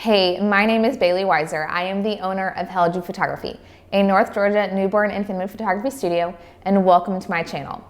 Hey, my name is Bailey Weiser. I am the owner of Helju Photography, a North Georgia newborn and family photography studio, and welcome to my channel.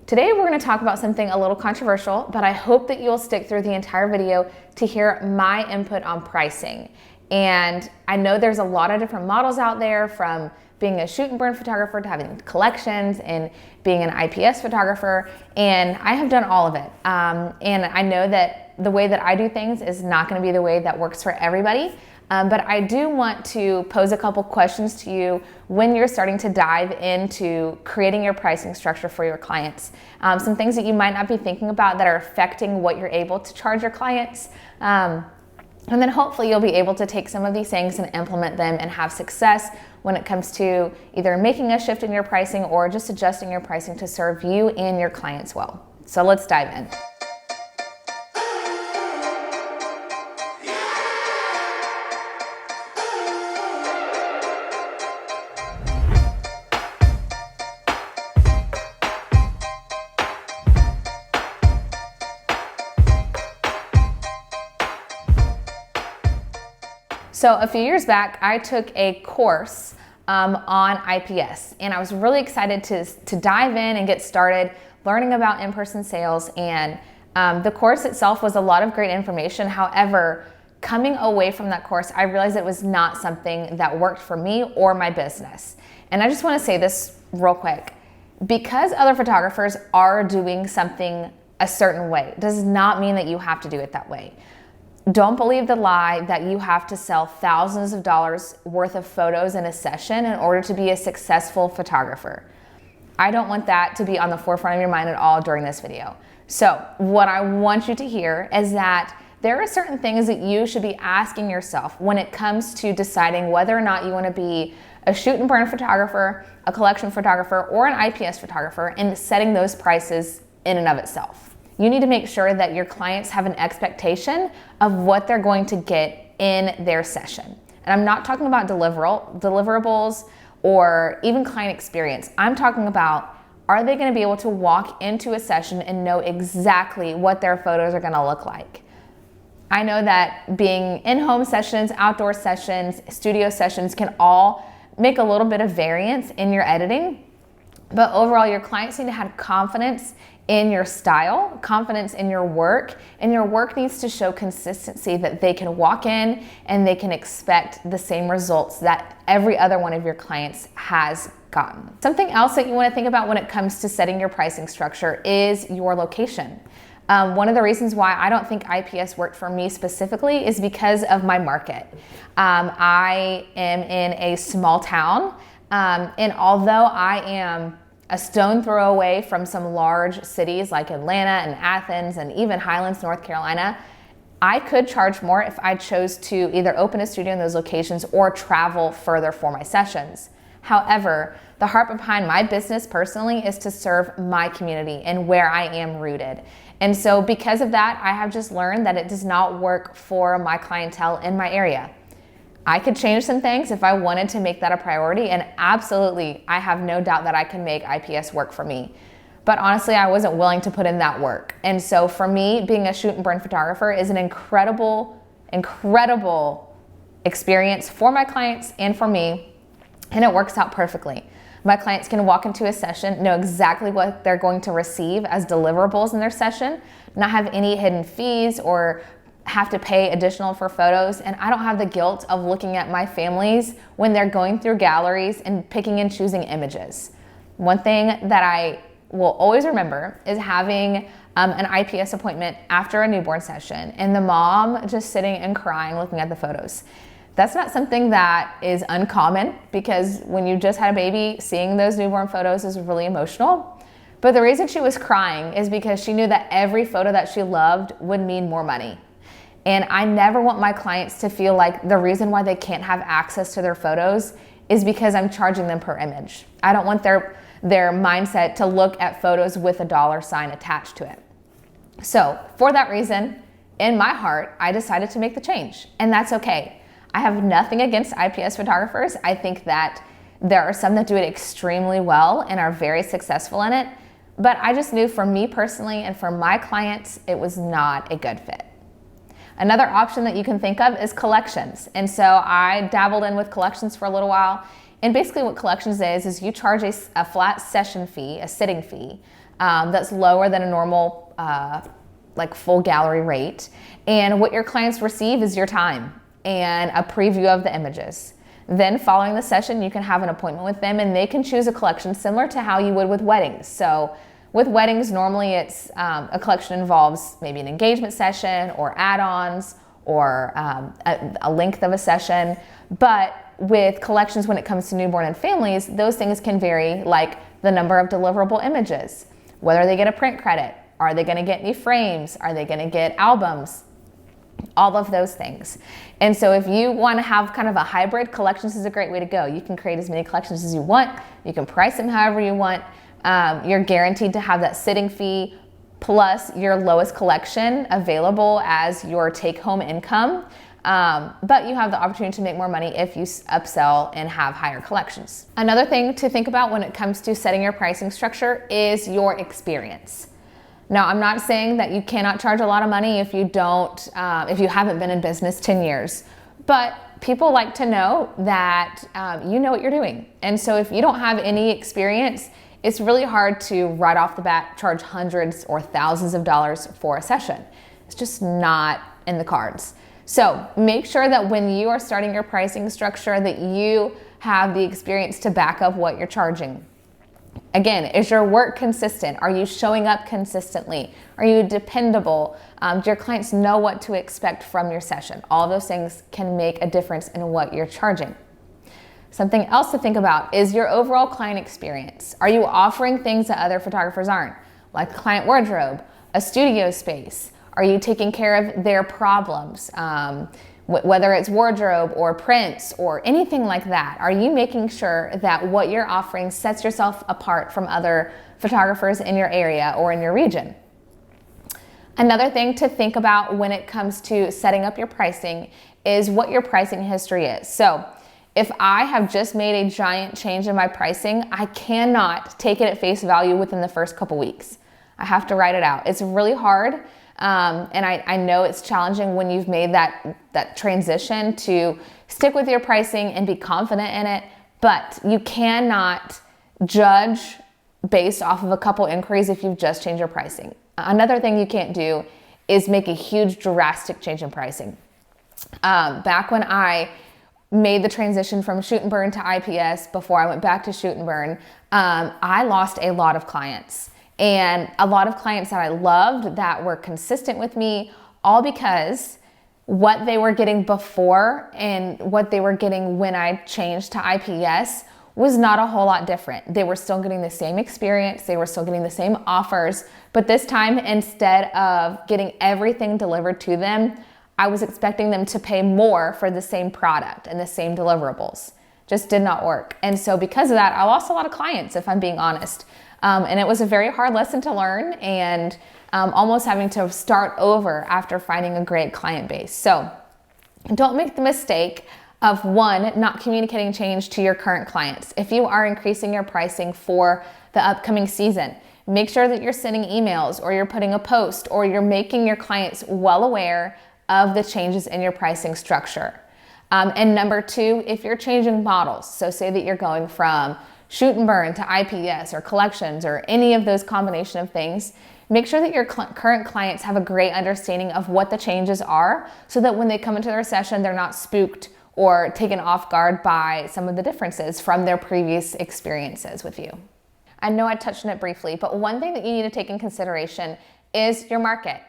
Today we're going to talk about something a little controversial, but I hope that you'll stick through the entire video to hear my input on pricing. And I know there's a lot of different models out there, from being a shoot and burn photographer to having collections and being an IPS photographer, and I have done all of it. And I know that the way that I do things is not going to be the way that works for everybody, but I do want to pose a couple questions to you when you're starting to dive into creating your pricing structure for your clients. Some things that you might not be thinking about that are affecting what you're able to charge your clients. And then hopefully you'll be able to take some of these things and implement them and have success when it comes to either making a shift in your pricing or just adjusting your pricing to serve you and your clients well. So let's dive in. So a few years back, I took a course on IPS, and I was really excited to dive in and get started learning about in-person sales. And the course itself was a lot of great information. However, coming away from that course, I realized it was not something that worked for me or my business. And I just want to say this real quick. Because other photographers are doing something a certain way does not mean that you have to do it that way. Don't believe the lie that you have to sell thousands of dollars worth of photos in a session in order to be a successful photographer. I don't want that to be on the forefront of your mind at all during this video. So what I want you to hear is that there are certain things that you should be asking yourself when it comes to deciding whether or not you want to be a shoot and burn photographer, a collection photographer, or an IPS photographer, and setting those prices in and of itself. You need to make sure that your clients have an expectation of what they're going to get in their session. And I'm not talking about deliverables or even client experience. I'm talking about, are they going to be able to walk into a session and know exactly what their photos are going to look like? I know that being in-home sessions, outdoor sessions, studio sessions can all make a little bit of variance in your editing, but overall your clients need to have confidence in your style, confidence in your work, and your work needs to show consistency, that they can walk in and they can expect the same results that every other one of your clients has gotten. Something else that you want to think about when it comes to setting your pricing structure is your location. One of the reasons why I don't think IPS worked for me specifically is because of my market. I am in a small town, and although I am a stone throw away from some large cities like Atlanta and Athens and even Highlands, North Carolina, I could charge more if I chose to either open a studio in those locations or travel further for my sessions. However, the heart behind my business personally is to serve my community and where I am rooted. And so because of that, I have just learned that it does not work for my clientele in my area. I could change some things if I wanted to make that a priority, and absolutely, I have no doubt that I can make IPS work for me. But honestly, I wasn't willing to put in that work. And so for me, being a shoot and burn photographer is an incredible experience for my clients and for me, and it works out perfectly. My clients can walk into a session, know exactly what they're going to receive as deliverables in their session, not have any hidden fees or have to pay additional for photos, and I don't have the guilt of looking at my families when they're going through galleries and picking and choosing images. One thing that I will always remember is having an IPS appointment after a newborn session and the mom just sitting and crying looking at the photos. That's not something that is uncommon, because when you just had a baby, seeing those newborn photos is really emotional. But the reason she was crying is because she knew that every photo that she loved would mean more money. And I never want my clients to feel like the reason why they can't have access to their photos is because I'm charging them per image. I don't want their mindset to look at photos with a dollar sign attached to it. So for that reason, in my heart, I decided to make the change, and that's okay. I have nothing against IPS photographers. I think that there are some that do it extremely well and are very successful in it, but I just knew for me personally and for my clients, it was not a good fit. Another option that you can think of is collections. And so I dabbled in with collections for a little while. And basically what collections is you charge a flat session fee, a sitting fee, that's lower than a normal like full gallery rate. And what your clients receive is your time and a preview of the images. Then following the session, you can have an appointment with them and they can choose a collection similar to how you would with weddings. So with weddings, normally it's a collection involves maybe an engagement session or add-ons or a length of a session. But with collections, when it comes to newborn and families, those things can vary, like the number of deliverable images, whether they get a print credit, are they going to get any frames, are they going to get albums, all of those things. And so if you want to have kind of a hybrid, collections is a great way to go. You can create as many collections as you want. You can price them however you want. You're guaranteed to have that sitting fee plus your lowest collection available as your take-home income. But you have the opportunity to make more money if you upsell and have higher collections. Another thing to think about when it comes to setting your pricing structure is your experience. Now, I'm not saying that you cannot charge a lot of money if you haven't been in business 10 years, but people like to know that you know what you're doing. And so if you don't have any experience, it's really hard to right off the bat charge hundreds or thousands of dollars for a session. It's just not in the cards. So make sure that when you are starting your pricing structure that you have the experience to back up what you're charging. Again, is your work consistent? Are you showing up consistently? Are you dependable? Do your clients know what to expect from your session? All of those things can make a difference in what you're charging. Something else to think about is your overall client experience. Are you offering things that other photographers aren't? Like a client wardrobe, a studio space? Are you taking care of their problems? Whether it's wardrobe or prints or anything like that, are you making sure that what you're offering sets yourself apart from other photographers in your area or in your region? Another thing to think about when it comes to setting up your pricing is what your pricing history is. So if I have just made a giant change in my pricing, I cannot take it at face value within the first couple weeks. I have to write it out. It's really hard. And I know it's challenging when you've made that transition to stick with your pricing and be confident in it, but you cannot judge based off of a couple inquiries if you've just changed your pricing. Another thing you can't do is make a huge drastic change in pricing. Back when I made the transition from shoot and burn to IPS before I went back to shoot and burn, I lost a lot of clients. And a lot of clients that I loved that were consistent with me, all because what they were getting before and what they were getting when I changed to IPS was not a whole lot different. They were still getting the same experience, they were still getting the same offers, but this time instead of getting everything delivered to them, I was expecting them to pay more for the same product and the same deliverables. Just did not work. And so because of that, I lost a lot of clients, if I'm being honest. And it was a very hard lesson to learn and almost having to start over after finding a great client base. So don't make the mistake of one, not communicating change to your current clients. If you are increasing your pricing for the upcoming season, make sure that you're sending emails or you're putting a post or you're making your clients well aware of the changes in your pricing structure. And number two, if you're changing models, so say that you're going from shoot and burn to IPS or collections or any of those combination of things, make sure that your current clients have a great understanding of what the changes are so that when they come into their session, they're not spooked or taken off guard by some of the differences from their previous experiences with you. I know I touched on it briefly, but one thing that you need to take in consideration is your market.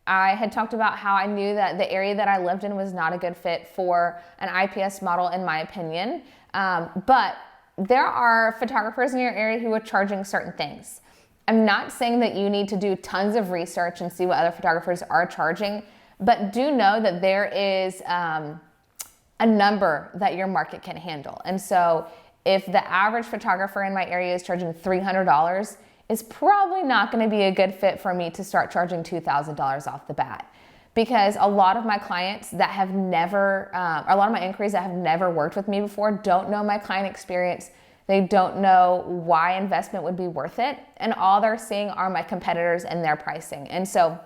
I had talked about how I knew that the area that I lived in was not a good fit for an IPS model in my opinion, but there are photographers in your area who are charging certain things. I'm not saying that you need to do tons of research and see what other photographers are charging, but do know that there is a number that your market can handle. And so if the average photographer in my area is charging $300, it's probably not going to be a good fit for me to start charging $2,000 off the bat. Because a lot of my clients that have never, a lot of my inquiries that have never worked with me before don't know my client experience. They don't know why investment would be worth it. And all they're seeing are my competitors and their pricing. And so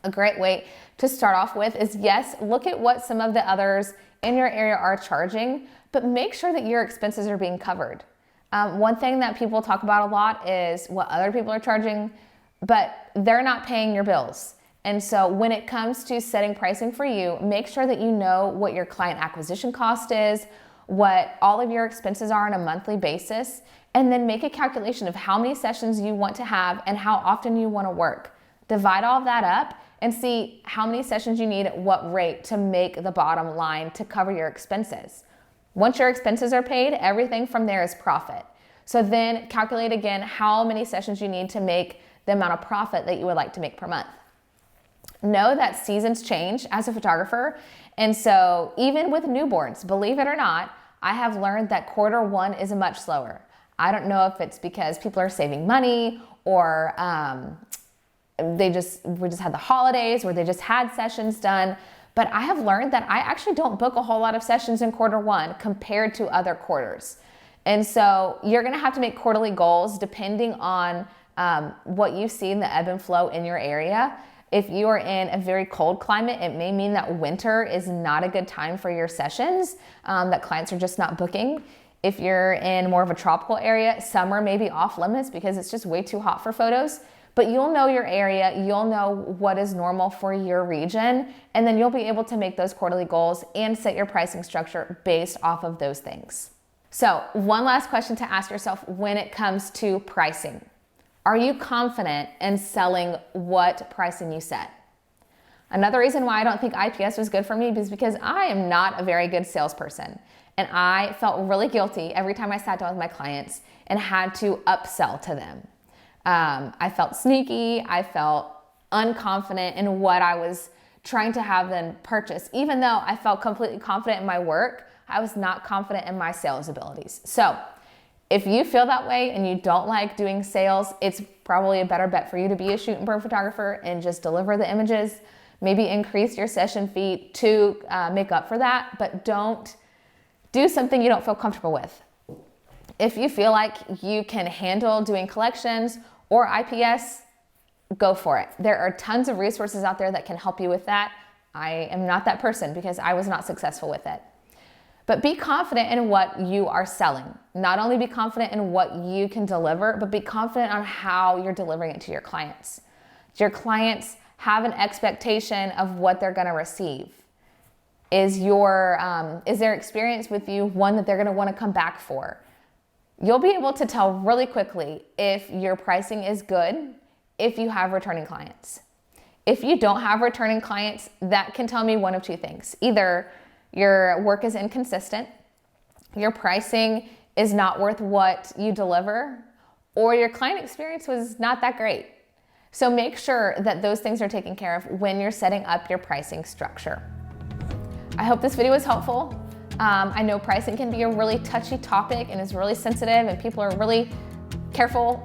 A great way to start off with is, yes, look at what some of the others in your area are charging, but make sure that your expenses are being covered. One thing that people talk about a lot is what other people are charging, but they're not paying your bills. And so when it comes to setting pricing for you, make sure that you know what your client acquisition cost is, what all of your expenses are on a monthly basis, and then make a calculation of how many sessions you want to have and how often you want to work. Divide all of that up and see how many sessions you need at what rate to make the bottom line to cover your expenses. Once your expenses are paid, everything from there is profit. So then calculate again how many sessions you need to make the amount of profit that you would like to make per month. Know that seasons change as a photographer. And so even with newborns, believe it or not, I have learned that Q1 is much slower. I don't know if it's because people are saving money or we just had the holidays where they just had sessions done. But I have learned that I actually don't book a whole lot of sessions in Q1 compared to other quarters. And so you're going to have to make quarterly goals depending on what you see in the ebb and flow in your area. If you are in a very cold climate, it may mean that winter is not a good time for your sessions, that clients are just not booking. If you're in more of a tropical area, summer may be off limits because it's just way too hot for photos. But you'll know your area, you'll know what is normal for your region, and then you'll be able to make those quarterly goals and set your pricing structure based off of those things. So one last question to ask yourself when it comes to pricing. Are you confident in selling what pricing you set? Another reason why I don't think IPS was good for me is because I am not a very good salesperson. And I felt really guilty every time I sat down with my clients and had to upsell to them. I felt sneaky. I felt unconfident in what I was trying to have them purchase. Even though I felt completely confident in my work, I was not confident in my sales abilities. So if you feel that way and you don't like doing sales, it's probably a better bet for you to be a shoot and burn photographer and just deliver the images. Maybe increase your session fee to make up for that, but don't do something you don't feel comfortable with. If you feel like you can handle doing collections or IPS, go for it. There are tons of resources out there that can help you with that. I am not that person because I was not successful with it. But be confident in what you are selling. Not only be confident in what you can deliver, but be confident on how you're delivering it to your clients. Your clients have an expectation of what they're going to receive. Is their experience with you one that they're going to want to come back for? You'll be able to tell really quickly if your pricing is good if you have returning clients. If you don't have returning clients, that can tell me one of two things. Either your work is inconsistent, your pricing is not worth what you deliver, or your client experience was not that great. So make sure that those things are taken care of when you're setting up your pricing structure. I hope this video was helpful. I know pricing can be a really touchy topic and is really sensitive, and people are really careful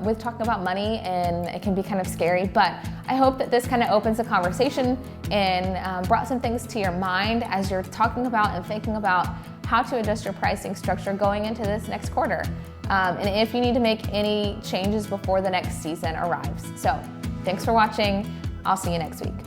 with talking about money, and it can be kind of scary, but I hope that this kind of opens the conversation and brought some things to your mind as you're talking about and thinking about how to adjust your pricing structure going into this next quarter. And if you need to make any changes before the next season arrives. So thanks for watching. I'll see you next week.